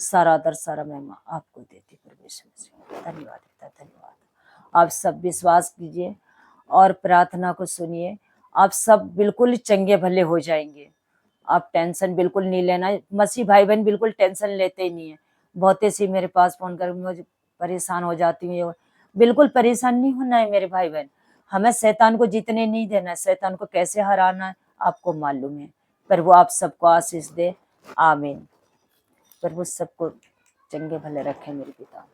सारा आदर सारा महिमा आपको देती प्रभु यीशु मसीह। धन्यवाद पिता, धन्यवाद। आप सब विश्वास कीजिए और प्रार्थना को सुनिए, आप सब बिल्कुल चंगे भले हो जाएंगे। आप टेंशन बिल्कुल नहीं लेना। मसीह भाई बहन बिल्कुल टेंशन लेते ही नहीं है। बहुत सी मेरे पास फोन कर मुझे परेशान हो जाती हूँ, बिल्कुल परेशान नहीं होना है मेरे भाई बहन। हमें शैतान को जीतने नहीं देना है, शैतान को कैसे हराना है आपको मालूम है। प्रभु आप सबको आशीष दे, आमीन। प्रभु सबको चंगे भले रखे मेरे पिता।